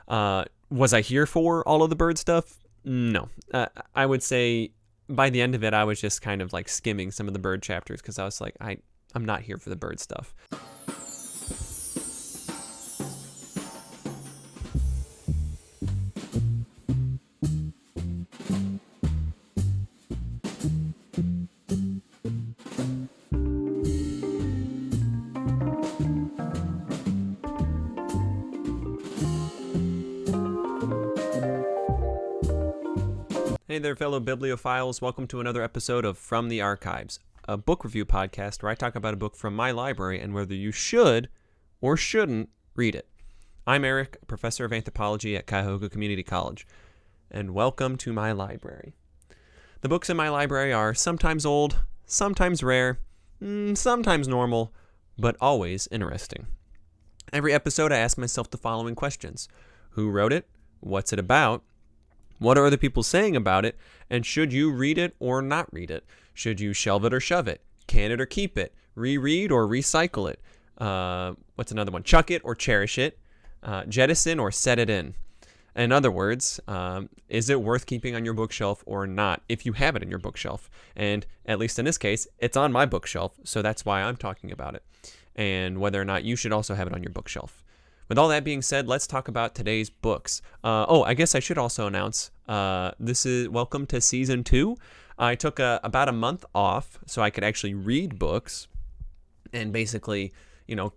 Was I here for all of the bird stuff? No. I would say by the end of it, I was just kind of like skimming some of the bird chapters because I was like, I'm not here for the bird stuff. Hey there, fellow bibliophiles. Welcome to another episode of From the Archives, a book review podcast where I talk about a book from my library and whether you should or shouldn't read it. I'm Eric, a professor of anthropology at Cuyahoga Community College, and welcome to my library. The books in my library are sometimes old, sometimes rare, sometimes normal, but always interesting. Every episode I ask myself the following questions. Who wrote it? What's it about? What are other people saying about it? And should you read it or not read it? Should you shelve it or shove it? Can it or keep it? Reread or recycle it? What's another one? Chuck it or cherish it? Jettison or set it in? In other words, is it worth keeping on your bookshelf or not if you have it in your bookshelf? And at least in this case, it's on my bookshelf, so that's why I'm talking about it. And whether or not you should also have it on your bookshelf. With all that being said, let's talk about today's books. I guess I should also announce, this is welcome to season 2. I took about a month off so I could actually read books and basically,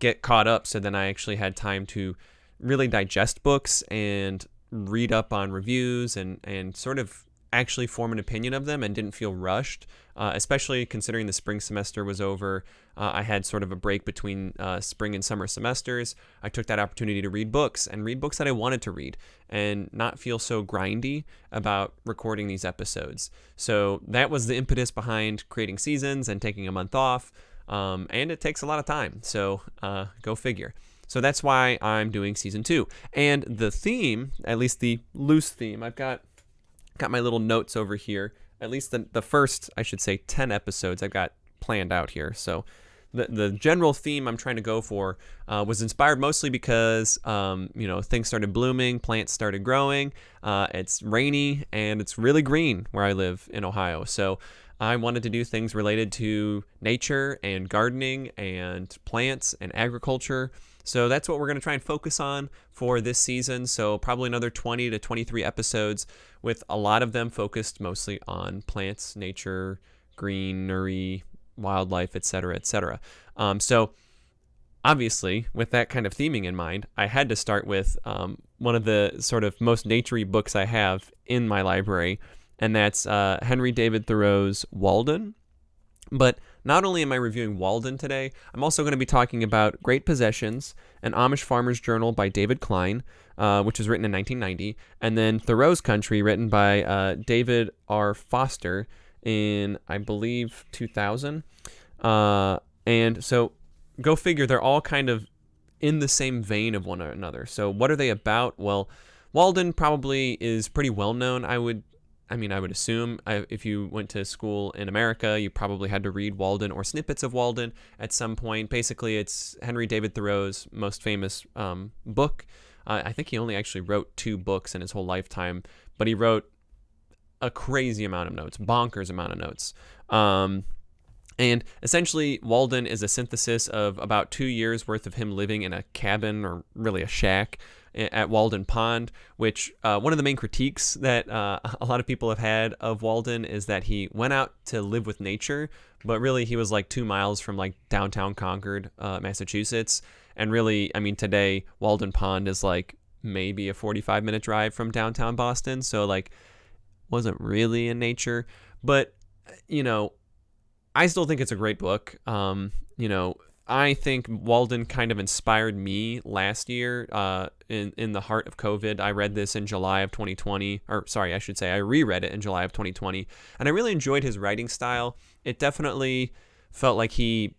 get caught up. So then I actually had time to really digest books and read up on reviews and sort of actually form an opinion of them and didn't feel rushed, especially considering the spring semester was over. I had sort of a break between spring and summer semesters. I took that opportunity to read books that I wanted to read and not feel so grindy about recording these episodes. So that was the impetus behind creating seasons and taking a month off. And it takes a lot of time. So go figure. So that's why I'm doing season 2. And the theme, at least the loose theme, I've got my little notes over here. At least the first, I should say, 10 episodes I've got planned out here. So the general theme I'm trying to go for was inspired mostly because, things started blooming, plants started growing. It's rainy and it's really green where I live in Ohio. So I wanted to do things related to nature and gardening and plants and agriculture. So that's what we're going to try and focus on for this season. So probably another 20 to 23 episodes with a lot of them focused mostly on plants, nature, greenery, wildlife, etc., etc. So obviously, with that kind of theming in mind, I had to start with one of the sort of most naturey books I have in my library, and that's Henry David Thoreau's Walden. But not only am I reviewing Walden today, I'm also going to be talking about Great Possessions, an Amish Farmer's Journal by David Kline, which was written in 1990, and then Thoreau's Country, written by David R. Foster in, I believe, 2000. And so go figure, they're all kind of in the same vein of one another. So what are they about? Well, Walden probably is pretty well known. I would assume if you went to school in America, you probably had to read Walden or snippets of Walden at some point. Basically, it's Henry David Thoreau's most famous book. I think he only actually wrote 2 books in his whole lifetime, but he wrote a crazy amount of notes, bonkers amount of notes. And essentially, Walden is a synthesis of about 2 years worth of him living in a cabin, or really a shack, at Walden Pond, which one of the main critiques that a lot of people have had of Walden is that he went out to live with nature, but really he was like 2 miles from like downtown Concord, Massachusetts. And really, today Walden Pond is like maybe a 45-minute drive from downtown Boston. So like wasn't really in nature, but I still think it's a great book. I think Walden kind of inspired me last year in the heart of COVID. I read this in July of 2020, I reread it in July of 2020, and I really enjoyed his writing style. It definitely felt like he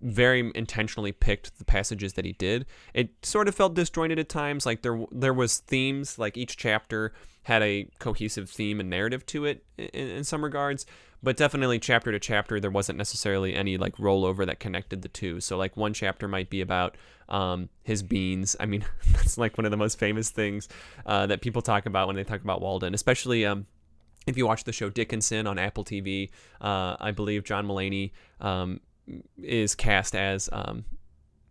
very intentionally picked the passages that he did. It sort of felt disjointed at times, like there was themes, like each chapter had a cohesive theme and narrative to it in some regards, but definitely chapter to chapter, there wasn't necessarily any like rollover that connected the two. So like one chapter might be about his beans. I mean, that's like one of the most famous things that people talk about when they talk about Walden, especially if you watch the show Dickinson on Apple TV. I believe John Mulaney is cast as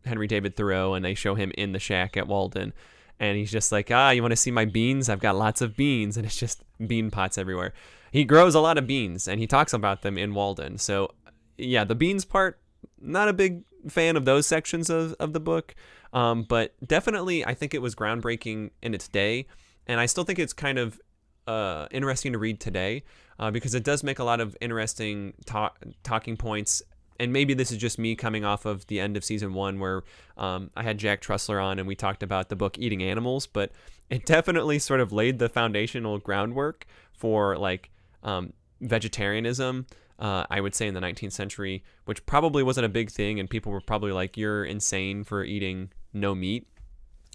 Henry David Thoreau, and they show him in the shack at Walden. And he's just like, you want to see my beans? I've got lots of beans. And it's just bean pots everywhere. He grows a lot of beans, and he talks about them in Walden. So, yeah, the beans part, not a big fan of those sections of the book. But definitely, I think it was groundbreaking in its day. And I still think it's kind of interesting to read today because it does make a lot of interesting talking points. And maybe this is just me coming off of the end of season 1 where I had Jack Trussler on and we talked about the book Eating Animals, but it definitely sort of laid the foundational groundwork for like vegetarianism, I would say in the 19th century, which probably wasn't a big thing and people were probably like, you're insane for eating no meat.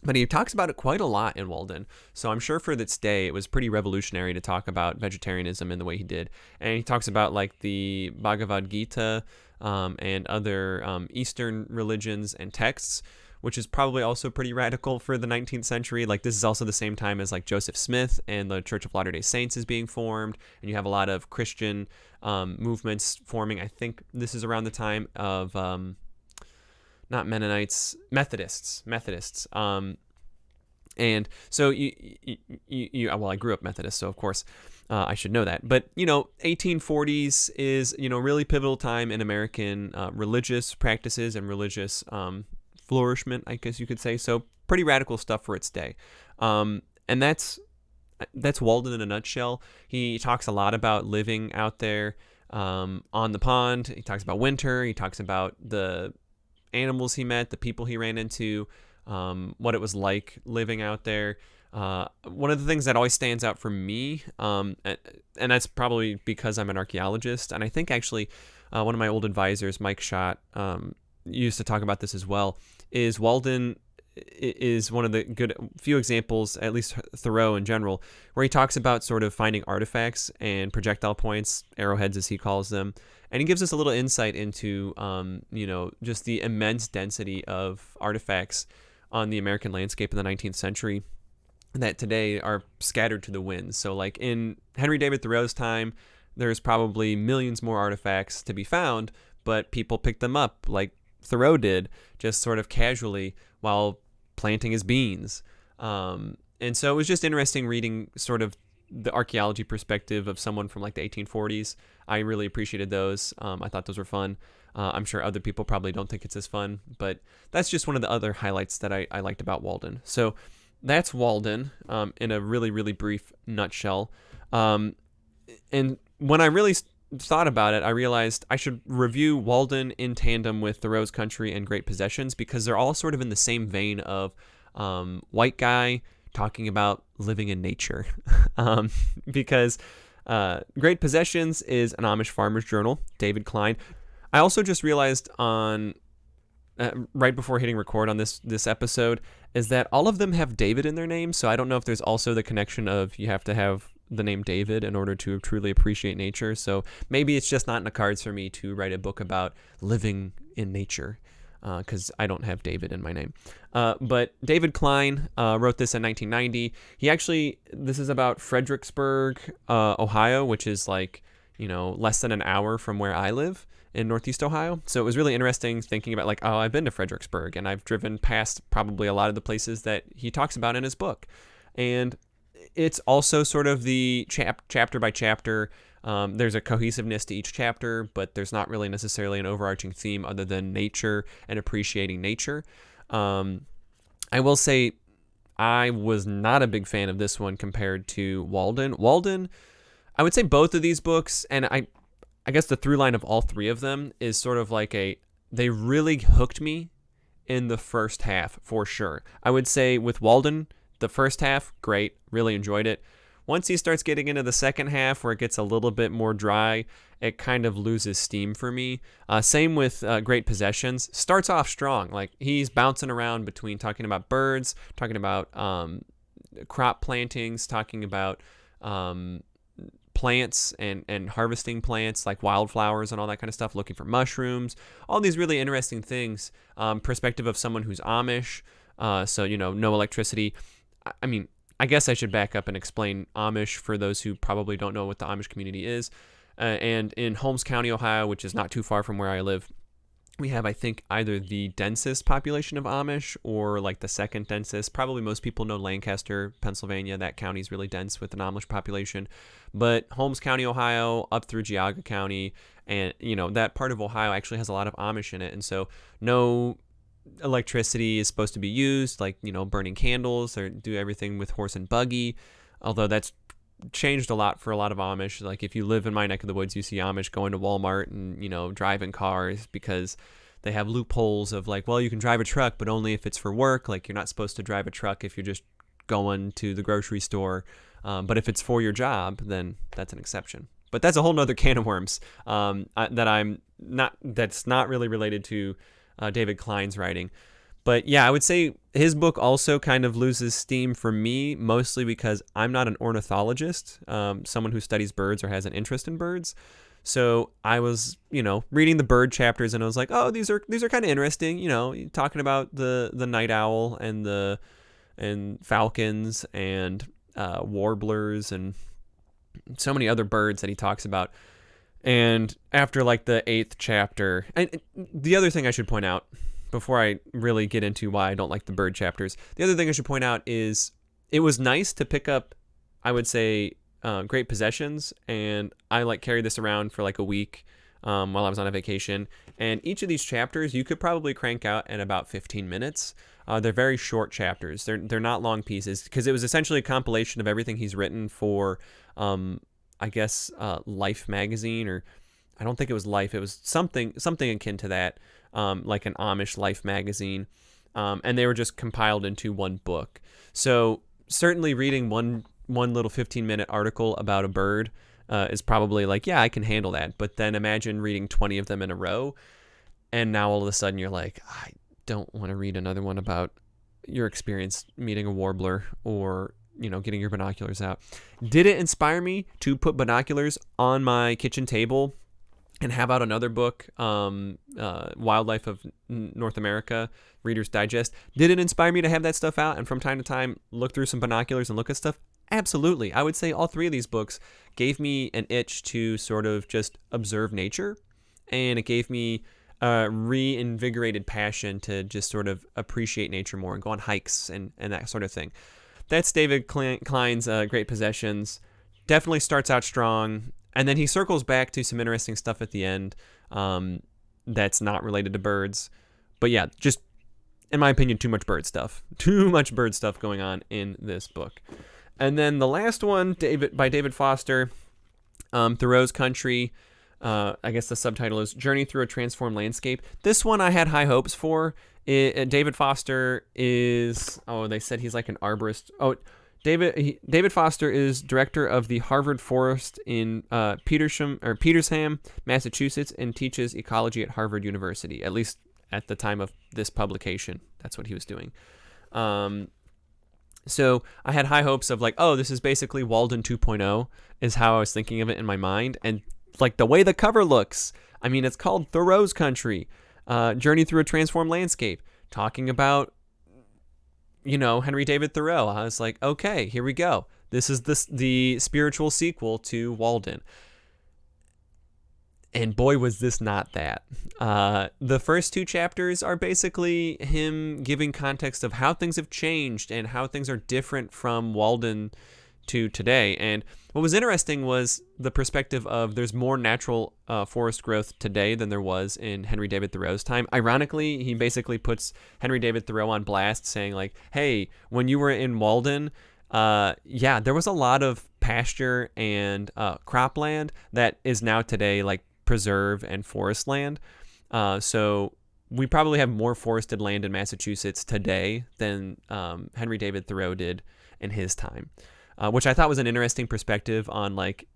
But he talks about it quite a lot in Walden. So I'm sure for this day, it was pretty revolutionary to talk about vegetarianism in the way he did. And he talks about like the Bhagavad Gita and other Eastern religions and texts, which is probably also pretty radical for the 19th century. Like this is also the same time as like Joseph Smith and the Church of Latter-day Saints is being formed. And you have a lot of Christian movements forming. I think this is around the time of... not Mennonites, Methodists. And so well, I grew up Methodist, so of course I should know that. But, 1840s is, really pivotal time in American religious practices and religious flourishment, I guess you could say. So pretty radical stuff for its day. And that's Walden in a nutshell. He talks a lot about living out there on the pond. He talks about winter. He talks about the animals he met, the people he ran into, what it was like living out there. One of the things that always stands out for me, and that's probably because I'm an archaeologist, and I think actually one of my old advisors, Mike Schott, used to talk about this as well, is Walden is one of the good few examples, at least Thoreau in general, where he talks about sort of finding artifacts and projectile points, arrowheads as he calls them. And he gives us a little insight into, just the immense density of artifacts on the American landscape in the 19th century that today are scattered to the winds. So like in Henry David Thoreau's time, there's probably millions more artifacts to be found, but people picked them up like Thoreau did, just sort of casually while planting his beans. And so it was just interesting reading sort of the archaeology perspective of someone from like the 1840s. I really appreciated those. I thought those were fun. I'm sure other people probably don't think it's as fun, but that's just one of the other highlights that I liked about Walden. So that's Walden in a really, really brief nutshell. And when I really thought about it, I realized I should review Walden in tandem with Thoreau's Country and Great Possessions because they're all sort of in the same vein of white guy talking about living in nature. Because Great Possessions is an Amish farmer's journal, David Kline. I also just realized on right before hitting record on this episode is that all of them have David in their name, so I don't know if there's also the connection of you have to have the name David in order to truly appreciate nature. So maybe it's just not in the cards for me to write a book about living in nature because I don't have David in my name. But David Kline wrote this in 1990. This is about Fredericksburg, Ohio, which is like, less than an hour from where I live in Northeast Ohio. So it was really interesting thinking about like, I've been to Fredericksburg and I've driven past probably a lot of the places that he talks about in his book. And it's also sort of the chapter by chapter. There's a cohesiveness to each chapter, but there's not really necessarily an overarching theme other than nature and appreciating nature. I will say I was not a big fan of this one compared to Walden. Walden, I would say both of these books, and I guess the through line of all three of them is sort of like they really hooked me in the first half for sure. I would say with Walden, the first half, great, really enjoyed it. Once he starts getting into the second half where it gets a little bit more dry, it kind of loses steam for me. Same with Great Possessions. Starts off strong. Like he's bouncing around between talking about birds, talking about crop plantings, talking about plants and harvesting plants like wildflowers and all that kind of stuff, looking for mushrooms, all these really interesting things. Perspective of someone who's Amish, so, no electricity. I mean, I guess I should back up and explain Amish for those who probably don't know what the Amish community is. And in Holmes County, Ohio, which is not too far from where I live, we have, I think, either the densest population of Amish or like the second densest. Probably most people know Lancaster, Pennsylvania. That county is really dense with an Amish population. But Holmes County, Ohio, up through Geauga County, and, that part of Ohio actually has a lot of Amish in it. And so no electricity is supposed to be used, like, burning candles, or do everything with horse and buggy, although that's changed a lot for a lot of Amish. Like, if you live in my neck of the woods, you see Amish going to Walmart and, driving cars because they have loopholes of like, well, you can drive a truck, but only if it's for work. Like, you're not supposed to drive a truck if you're just going to the grocery store. But if it's for your job, then that's an exception. But that's a whole nother can of worms that's not really related to David Kline's writing. But yeah, I would say his book also kind of loses steam for me, mostly because I'm not an ornithologist, someone who studies birds or has an interest in birds. So I was, reading the bird chapters, and I was like, oh, these are kind of interesting. Talking about the night owl and falcons and warblers and so many other birds that he talks about. And after like the 8th chapter, and the other thing I should point out before I really get into why I don't like the bird chapters, the other thing I should point out is it was nice to pick up, I would say, Great Possessions, and I carried this around for like a week while I was on a vacation. And each of these chapters you could probably crank out in about 15 minutes. They're very short chapters. They're not long pieces, because it was essentially a compilation of everything he's written for, I guess, Life magazine, or I don't think it was Life. It was something akin to that, like an Amish Life magazine. And they were just compiled into one book. So certainly reading one little 15-minute article about a bird is probably like, yeah, I can handle that. But then imagine reading 20 of them in a row, and now all of a sudden you're like, I don't want to read another one about your experience meeting a warbler or, getting your binoculars out. Did it inspire me to put binoculars on my kitchen table and have out another book, Wildlife of North America, Reader's Digest? Did it inspire me to have that stuff out and from time to time look through some binoculars and look at stuff? Absolutely. I would say all three of these books gave me an itch to sort of just observe nature, and it gave me a reinvigorated passion to just sort of appreciate nature more and go on hikes and that sort of thing. That's David Kline's Great Possessions. Definitely starts out strong, and then he circles back to some interesting stuff at the end that's not related to birds. But yeah, just, in my opinion, too much bird stuff. Too much bird stuff going on in this book. And then the last one, by David Foster, Thoreau's Country. I guess the subtitle is Journey Through a Transformed Landscape. This one I had high hopes for. David Foster is, they said he's like an arborist. David Foster is director of the Harvard Forest in Petersham, Massachusetts, and teaches ecology at Harvard University, at least at the time of this publication. That's what he was doing. So I had high hopes of like, this is basically Walden 2.0 is how I was thinking of it in my mind. And like the way the cover looks, I mean, it's called Thoreau's Country, Journey Through a Transformed Landscape, talking about, Henry David Thoreau. I was like, okay, here we go. This is the spiritual sequel to Walden. And boy, was this not that. The first 2 chapters are basically him giving context of how things have changed and how things are different from Walden to today. And what was interesting was the perspective of there's more natural forest growth today than there was in Henry David Thoreau's time. Ironically, he basically puts Henry David Thoreau on blast, saying like, hey, when you were in Walden, there was a lot of pasture and cropland that is now today like preserve and forest land. So we probably have more forested land in Massachusetts today than Henry David Thoreau did in his time, which I thought was an interesting perspective on like,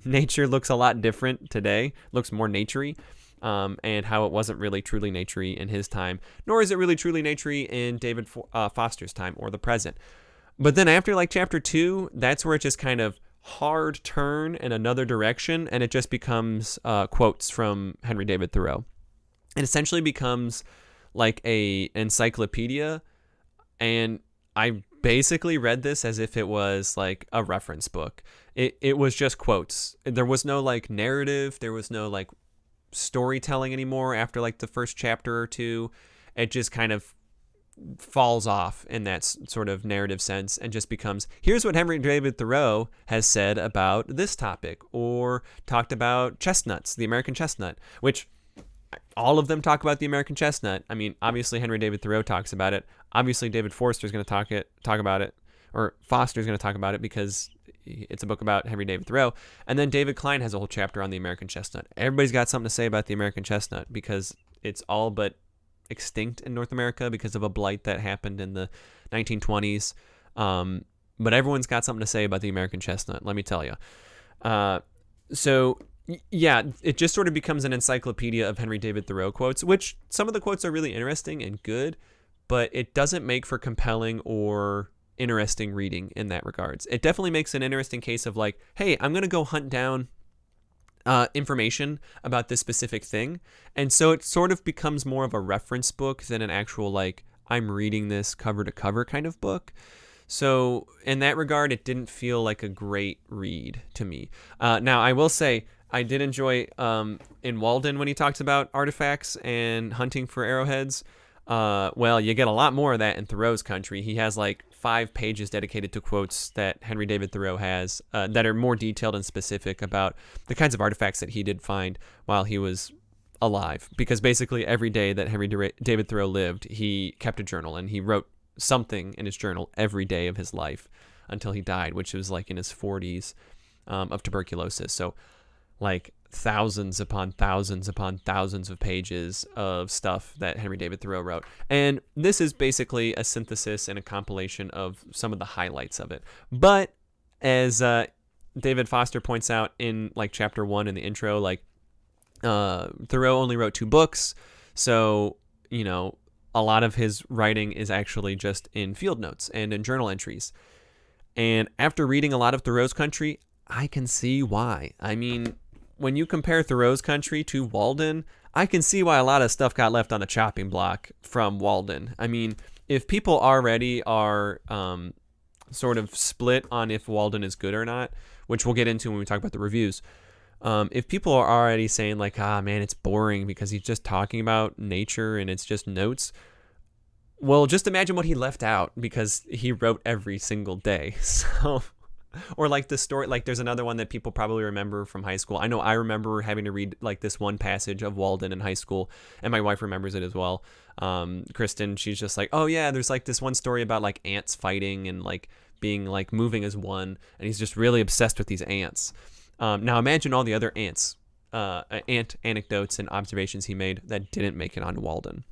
nature looks a lot different today, looks more naturey, and how it wasn't really truly naturey in his time, nor is it really truly naturey in David Foster's time or the present. But then after like chapter 2, that's where it just kind of hard turn in another direction, and it just becomes quotes from Henry David Thoreau. It essentially becomes like a encyclopedia, and I basically read this as if it was like a reference book. It was just quotes. There was no like narrative. There was no like storytelling anymore after like the first chapter or two. It just kind of falls off in that sort of narrative sense and just becomes, here's what Henry David Thoreau has said about this topic, or talked about chestnuts, the American chestnut, which all of them talk about the American chestnut. I mean, obviously Henry David Thoreau talks about it. Obviously David Forster is going to talk about it, or Foster is going to talk about it because it's a book about Henry David Thoreau. And then David Kline has a whole chapter on the American chestnut. Everybody's got something to say about the American chestnut because it's all but extinct in North America because of a blight that happened in the 1920s. But everyone's got something to say about the American chestnut, let me tell you. So yeah, it just sort of becomes an encyclopedia of Henry David Thoreau quotes, which some of the quotes are really interesting and good, but it doesn't make for compelling or interesting reading in that regards. It definitely makes an interesting case of like, hey, I'm going to go hunt down information about this specific thing. And so it sort of becomes more of a reference book than an actual like, I'm reading this cover to cover kind of book. So in that regard, it didn't feel like a great read to me. Now, I will say I did enjoy in Walden when he talks about artifacts and hunting for arrowheads. Well, you get a lot more of that in Thoreau's country. He has like 5 pages dedicated to quotes that Henry David Thoreau has that are more detailed and specific about the kinds of artifacts that he did find while he was alive. Because basically every day that Henry David Thoreau lived, he kept a journal and he wrote something in his journal every day of his life until he died, which was like in his 40s of tuberculosis. So like thousands upon thousands upon thousands of pages of stuff that Henry David Thoreau wrote. And this is basically a synthesis and a compilation of some of the highlights of it. But as David Foster points out in like chapter 1 in the intro, like Thoreau only wrote 2 books. So, you know, a lot of his writing is actually just in field notes and in journal entries. And after reading a lot of Thoreau's country, I can see why. I mean, when you compare Thoreau's country to Walden, I can see why a lot of stuff got left on the chopping block from Walden. I mean, if people already are sort of split on if Walden is good or not, which we'll get into when we talk about the reviews, if people are already saying like, man, it's boring because he's just talking about nature and it's just notes, well, just imagine what he left out because he wrote every single day. So... Or like the story, like there's another one that people probably remember from high school. I know I remember having to read like this one passage of Walden in high school, and my wife remembers it as well. Kristen, she's just like, oh yeah, there's like this one story about like ants fighting and like being like moving as one, and he's just really obsessed with these ants. Now imagine all the other ant anecdotes and observations he made that didn't make it onto Walden.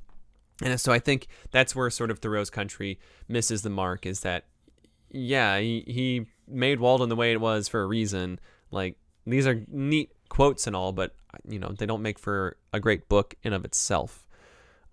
And so I think that's where sort of Thoreau's country misses the mark, is that, yeah, he made Walden the way it was for a reason. Like, these are neat quotes and all, but, you know, they don't make for a great book in of itself.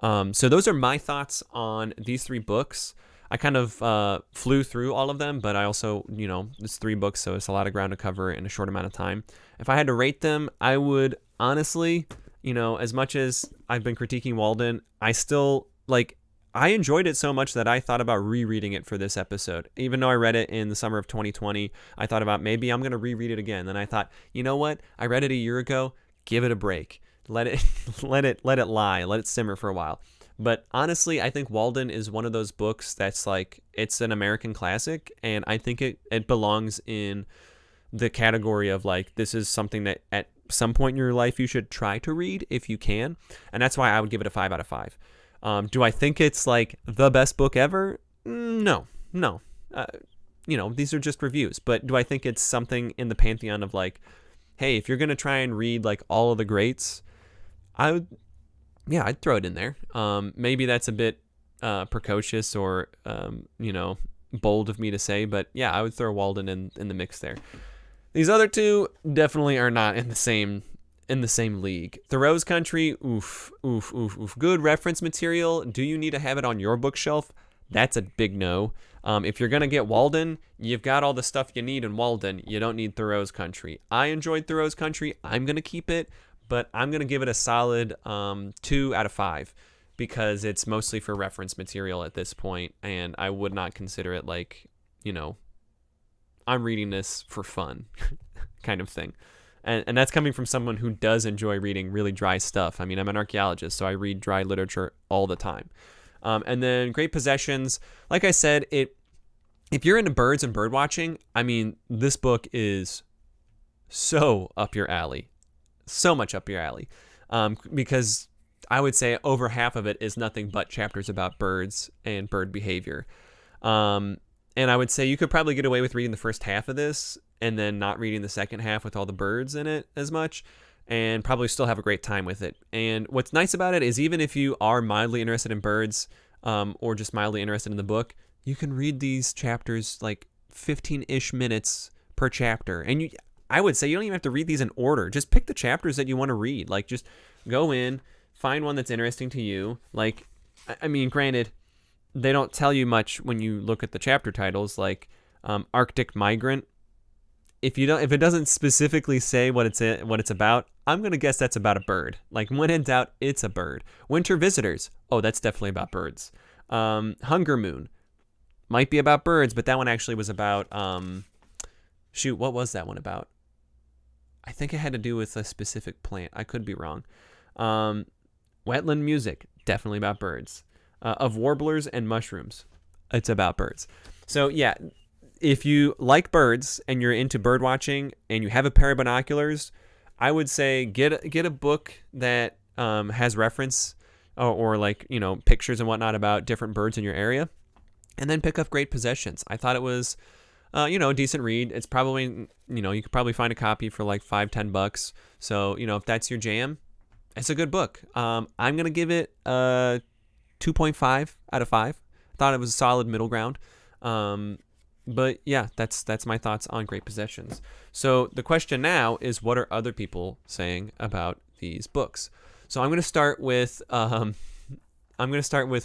So those are my thoughts on these 3 books. I kind of flew through all of them, but I also, you know, it's 3 books, so it's a lot of ground to cover in a short amount of time. If I had to rate them, I would honestly, you know, as much as I've been critiquing Walden, I still, like, I enjoyed it so much that I thought about rereading it for this episode. Even though I read it in the summer of 2020, I thought about maybe I'm going to reread it again. Then I thought, you know what? I read it a year ago. Give it a break. Let it lie. Let it simmer for a while. But honestly, I think Walden is one of those books that's like, it's an American classic, and I think it belongs in the category of like, this is something that at some point in your life you should try to read if you can. And that's why I would give it a 5 out of 5. Do I think it's like the best book ever? No. You know, these are just reviews. But do I think it's something in the pantheon of like, hey, if you're going to try and read like all of the greats, I'd throw it in there. Maybe that's a bit precocious or, you know, bold of me to say. But yeah, I would throw Walden in the mix there. These other 2 definitely are not in the same league. Thoreau's country, oof. Good reference material. Do you need to have it on your bookshelf? That's a big no. If you're going to get Walden, you've got all the stuff you need in Walden. You don't need Thoreau's Country. I enjoyed Thoreau's Country. I'm going to keep it, but I'm going to give it a solid 2 out of 5 because it's mostly for reference material at this point, and I would not consider it like, I'm reading this for fun kind of thing. And that's coming from someone who does enjoy reading really dry stuff. I mean, I'm an archaeologist, so I read dry literature all the time. And then Great Possessions, like I said, if you're into birds and bird watching, I mean, this book is so up your alley, so much up your alley, because I would say over half of it is nothing but chapters about birds and bird behavior. And I would say you could probably get away with reading the first half of this and then not reading the second half with all the birds in it as much, and probably still have a great time with it. And what's nice about it is even if you are mildly interested in birds or just mildly interested in the book, you can read these chapters like 15-ish minutes per chapter. And I would say you don't even have to read these in order. Just pick the chapters that you want to read. Like, just go in, find one that's interesting to you. Like, I mean, granted, they don't tell you much when you look at the chapter titles, like Arctic Migrant. If it doesn't specifically say what it's about, I'm gonna guess that's about a bird. Like, when in doubt, it's a bird. Winter Visitors. Oh, that's definitely about birds. Hunger Moon might be about birds, but that one actually was about what was that one about? I think it had to do with a specific plant. I could be wrong. Wetland Music, definitely about birds. Of Warblers and Mushrooms, it's about birds. So yeah, if you like birds and you're into bird watching and you have a pair of binoculars, I would say get a book that has reference or like, pictures and whatnot about different birds in your area, and then pick up Great Possessions. I thought it was a decent read. It's probably, you could probably find a copy for like $5-10. So, if that's your jam, it's a good book. I'm going to give it 2.5 out of 5. I thought it was a solid middle ground. But yeah, that's my thoughts on Great Possessions. So the question now is, what are other people saying about these books? So I'm going to start with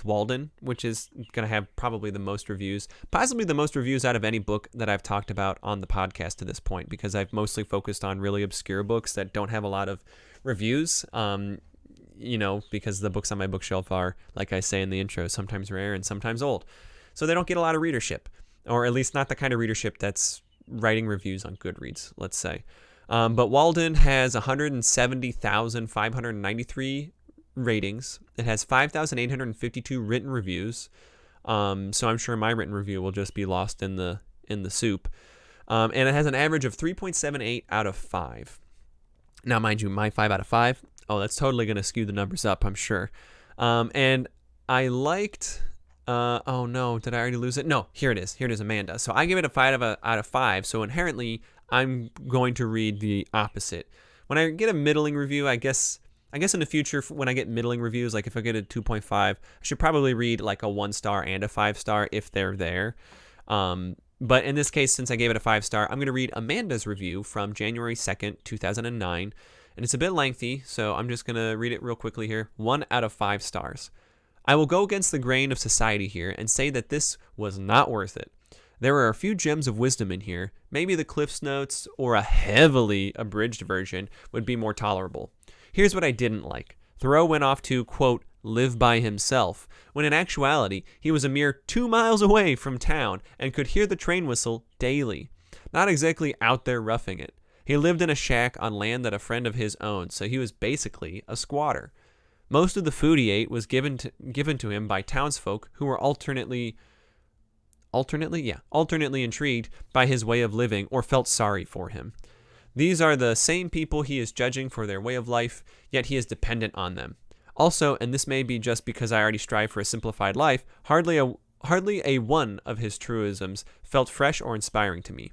Walden, which is going to have probably the most reviews, possibly the most reviews out of any book that I've talked about on the podcast to this point, because I've mostly focused on really obscure books that don't have a lot of reviews. Because the books on my bookshelf are, like I say in the intro, sometimes rare and sometimes old. So they don't get a lot of readership, or at least not the kind of readership that's writing reviews on Goodreads, let's say. But Walden has 170,593 ratings. It has 5,852 written reviews. So I'm sure my written review will just be lost in the soup. And it has an average of 3.78 out of 5. Now, mind you, my 5 out of 5, that's totally going to skew the numbers up, I'm sure. And I liked... oh no, did I already lose it? No, here it is. Here it is, Amanda. So I give it a 5 out of 5. So inherently, I'm going to read the opposite. When I get a middling review, I guess in the future, when I get middling reviews, like if I get a 2.5, I should probably read like a 1-star and a 5-star if they're there. But in this case, since I gave it a 5-star, I'm going to read Amanda's review from January 2nd, 2009. And it's a bit lengthy, so I'm just going to read it real quickly here. 1 out of 5 stars. I will go against the grain of society here and say that this was not worth it. There are a few gems of wisdom in here. Maybe the Cliff's Notes or a heavily abridged version would be more tolerable. Here's what I didn't like. Thoreau went off to, quote, live by himself, when in actuality he was a mere 2 miles away from town and could hear the train whistle daily. Not exactly out there roughing it. He lived in a shack on land that a friend of his owned, so he was basically a squatter. Most of the food he ate was given to him by townsfolk who were alternately intrigued by his way of living or felt sorry for him. These are the same people he is judging for their way of life, yet he is dependent on them. Also, and this may be just because I already strive for a simplified life, hardly a one of his truisms felt fresh or inspiring to me.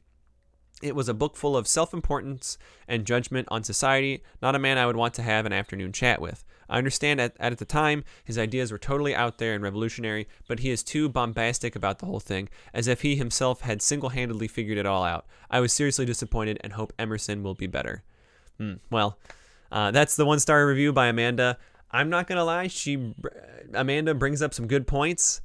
It was a book full of self-importance and judgment on society, not a man I would want to have an afternoon chat with. I understand at the time his ideas were totally out there and revolutionary, but he is too bombastic about the whole thing, as if he himself had single-handedly figured it all out. I was seriously disappointed and hope Emerson will be better. Well, that's the 1-star review by Amanda. I'm not going to lie, Amanda brings up some good points.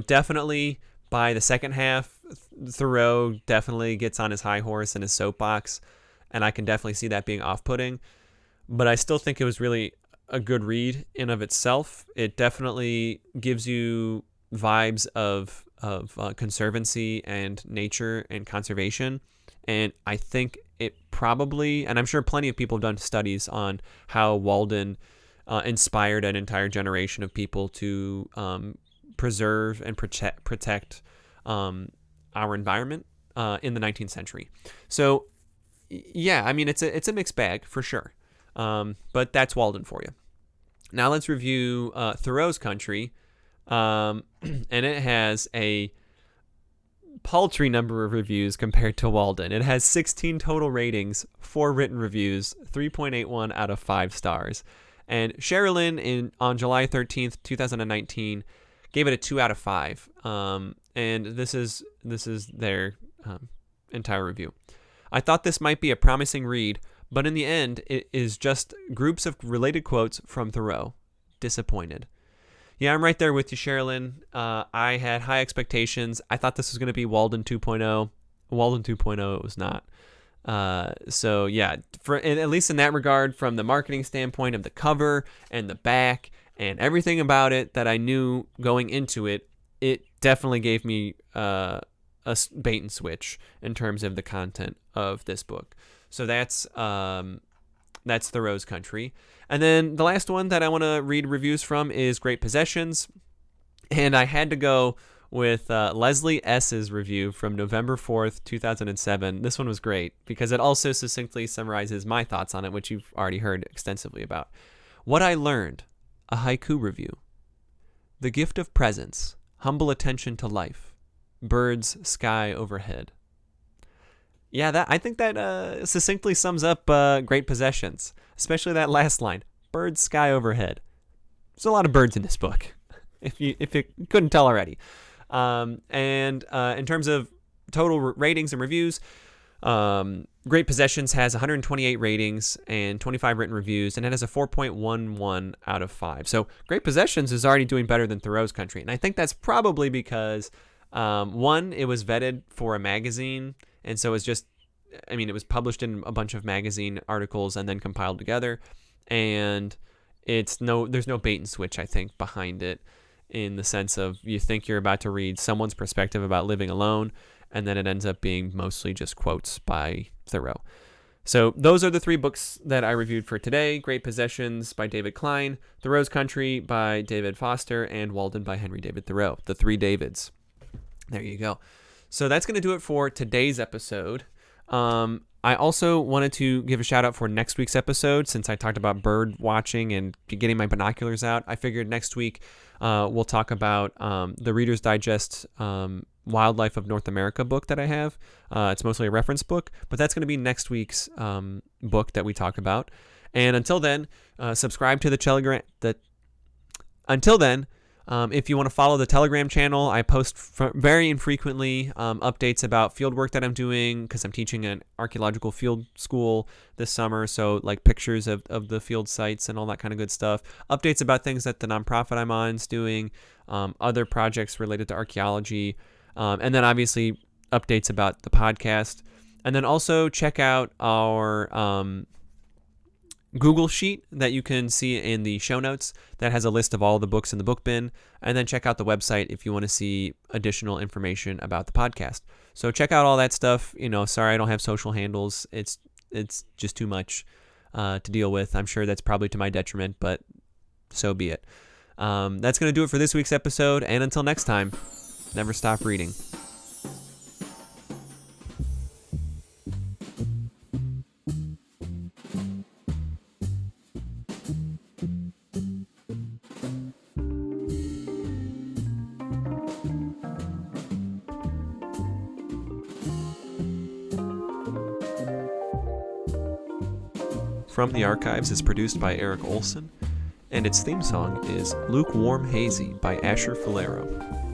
definitely by the second half, Thoreau definitely gets on his high horse and his soapbox, and I can definitely see that being off-putting. But I still think it was really a good read in of itself. It definitely gives you vibes of conservancy and nature and conservation. And I think it probably, and I'm sure plenty of people have done studies on how Walden inspired an entire generation of people to preserve and protect our environment in the 19th century. So, yeah, I mean, it's a mixed bag for sure. But that's Walden for you. Now let's review Thoreau's Country, and it has a paltry number of reviews compared to Walden. It has 16 total ratings, 4 written reviews, 3.81 out of 5 stars. And Sherilyn on July 13th, 2019, gave it a 2 out of 5. And this is their entire review. I thought this might be a promising read, but in the end, it is just groups of related quotes from Thoreau. Disappointed. Yeah, I'm right there with you, Sherilyn. I had high expectations. I thought this was going to be Walden 2.0. Walden 2.0, it was not. So yeah, at least in that regard, from the marketing standpoint of the cover and the back and everything about it that I knew going into it, it definitely gave me a bait and switch in terms of the content of this book. So that's Thoreau's Country. And then the last one that I want to read reviews from is Great Possessions. And I had to go with Leslie S.'s review from November 4th, 2007. This one was great because it also succinctly summarizes my thoughts on it, which you've already heard extensively about. What I learned, a haiku review. The gift of presence, humble attention to life, birds, sky overhead. Yeah, I think that succinctly sums up Great Possessions, especially that last line, birds, sky overhead. There's a lot of birds in this book, if you couldn't tell already. And in terms of total ratings and reviews, Great Possessions has 128 ratings and 25 written reviews, and it has a 4.11 out of 5. So Great Possessions is already doing better than Thoreau's Country, and I think that's probably because, one, it was vetted for a magazine, and so it was published in a bunch of magazine articles and then compiled together, and there's no bait and switch, I think, behind it, in the sense of you think you're about to read someone's perspective about living alone, and then it ends up being mostly just quotes by Thoreau. So those are the 3 books that I reviewed for today. Great Possessions by David Kline, Thoreau's Country by David Foster, and Walden by Henry David Thoreau. The 3 Davids. There you go. So that's going to do it for today's episode. I also wanted to give a shout out for next week's episode. Since I talked about bird watching and getting my binoculars out, I figured next week we'll talk about the Reader's Digest Wildlife of North America book that I have. It's mostly a reference book, but that's going to be next week's book that we talk about. And until then, subscribe to the Telegram. Until then, if you want to follow the Telegram channel, I post very infrequently updates about field work that I'm doing because I'm teaching an archaeological field school this summer. So like pictures of the field sites and all that kind of good stuff. Updates about things that the nonprofit I'm on is doing, other projects related to archaeology, and then obviously updates about the podcast. And then also check out our Google sheet that you can see in the show notes that has a list of all the books in the book bin, and then check out the website if you want to see additional information about the podcast. So check out all that stuff. Sorry I don't have social handles. It's just too much to deal with. I'm sure that's probably to my detriment, but so be it. That's going to do it for this week's episode, and until next time, never stop reading. From the Archives is produced by Eric Olson, and its theme song is Lukewarm Hazy by Asher Falero.